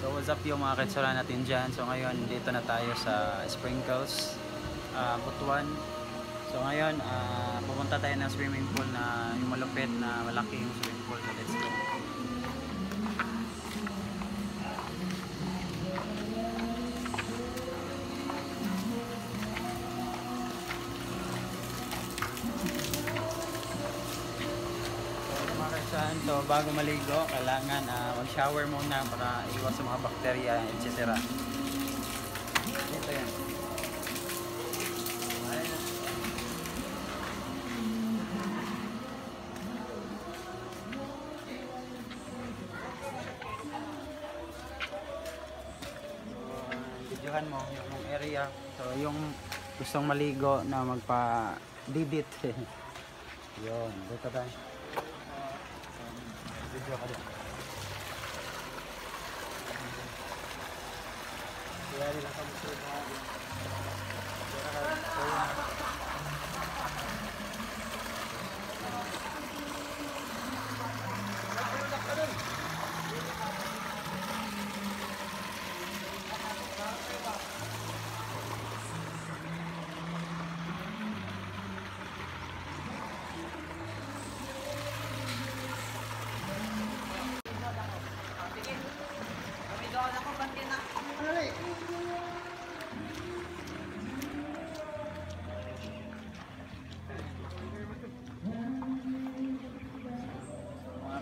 So what's up yung mga kaitsura natin dyan. So ngayon dito na tayo sa Sprinkles, Butuan. So ngayon pupunta tayo ng swimming pool na yung malupit na malaki yung swimming pool. So let's go. So bago maligo, kailangan mag-shower muna para iwas sa mga bakterya, etc. Ito yan. Videohan mo yung area. So yung gustong maligo na magpa-didit. Yun, dito tayo. Video ka din. Kaya nila sa musulit na natin.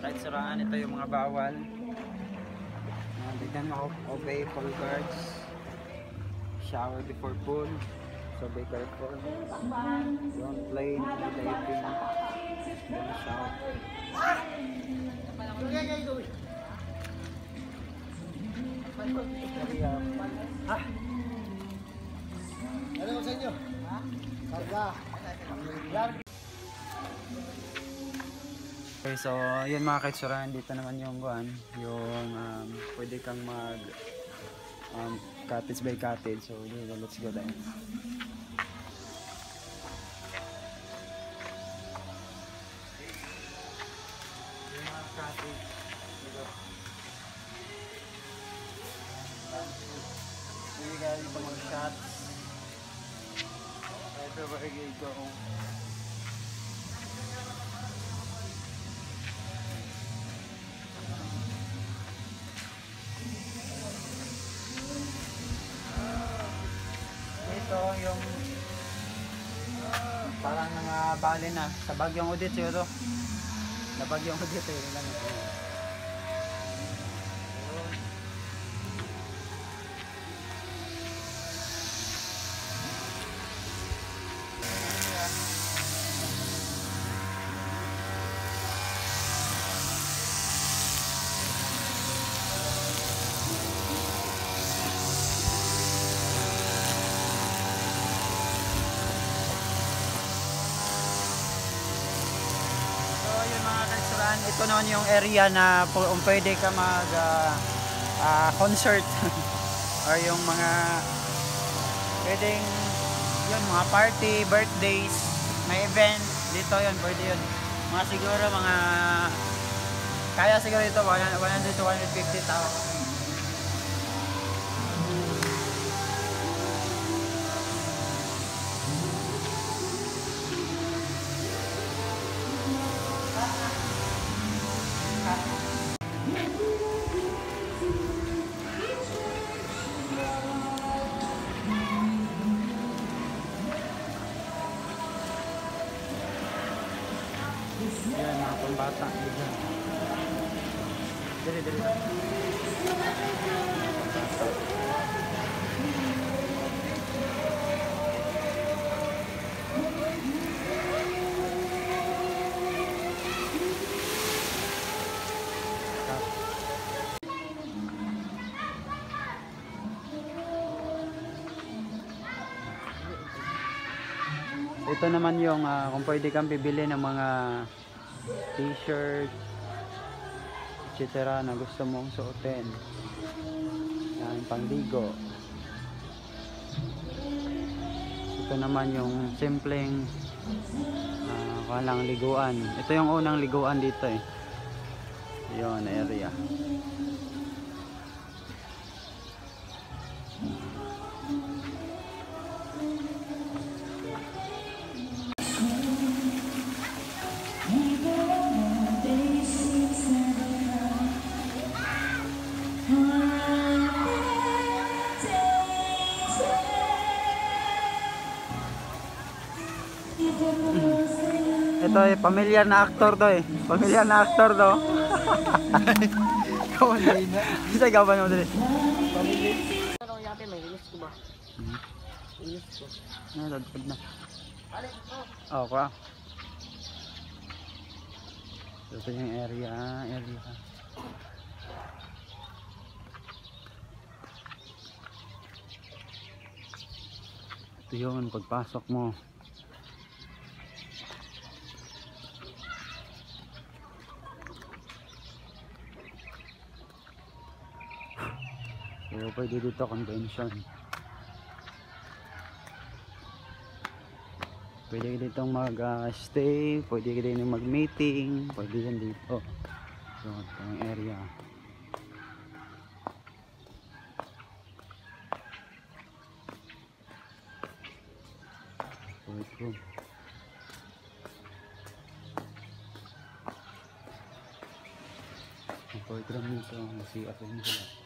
Kahit suraan, ito yung mga bawal. Tignan mo, obey pool guards. Shower before pool. So be careful. Don't play in the diving. Don't shout. Ano ko sa inyo? Karga. Okay, so yun mga kaitsuran, dito naman yung pwede kang mag cottage by cottage. So let's go there. Yung mga cottage dito. Hindi ka yung mga shots. Ito ba ito? Yung parang bali na sa Bagyong Udit siguro. Sa Bagyong Udit yun lang. Ito naman yung area na pwede ka mag concert or yung mga pwedeng yun, mga party, birthdays, may event dito yun, pwede yun. Mga siguro mga kaya siguro ito 100 to 150 tao. Yan, mga pambata dito. Dali. Ito naman yung kung pwede kang bibili ng mga t-shirt, etc. na gusto mong suotin. Yan, pangligo. Ito naman yung simpleng walang liguan. Ito yung unang liguan dito eh. Yun, area. Ito ay pamilyar na aktor to eh. Pamilyar na aktor to. Kawalay na. Isa gaban mo dali. Ano yate may inis ko ba? Inis ko. Nadadpad na. Alin ko? Oh, kwa. Ito yung area. Ito yun, pagpasok mo. So, pwede dito convention. Pwede dito mag-stay, pwede dito mag-meeting, pwede yan dito. So, ito yung area. Toilet room. Ang toilet room dito, kasi ako yun sila.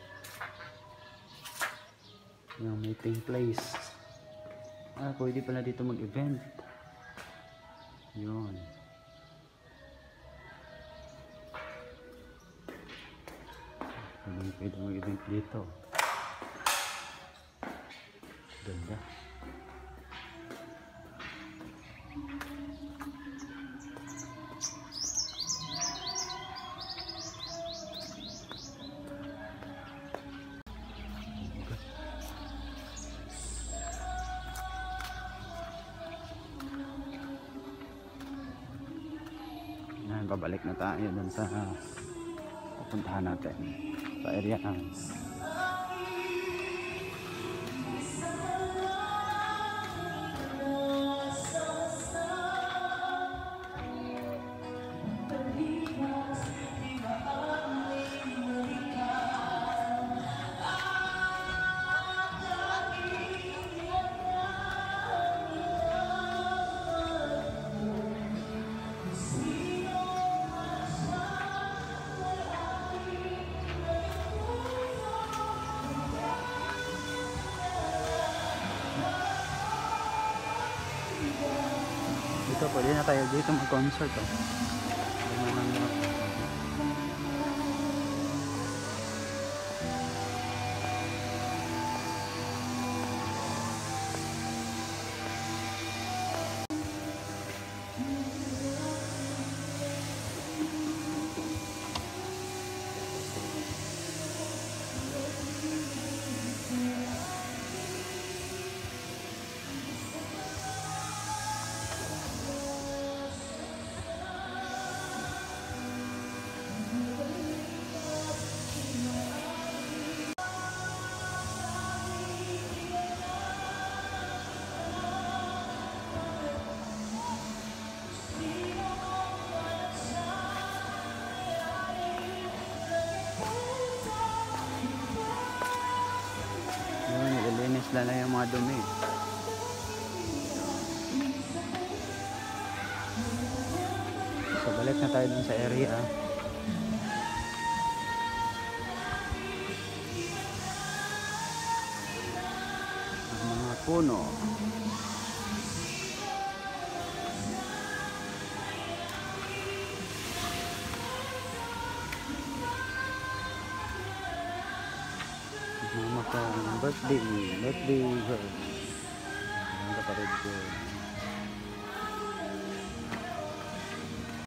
Yung meeting place. Pwede pala dito mag-event. Yun. Pwede mag-event dito. Ganda. Babalik na tayo dun sa pupuntahan natin sa area na dito. Pwede na tayo dito mag-concert nililinis lang yung mga dumi. So balik na tayo dun sa area. Ang mga puno. Mama ko birthday girl. Ang kapatid ko.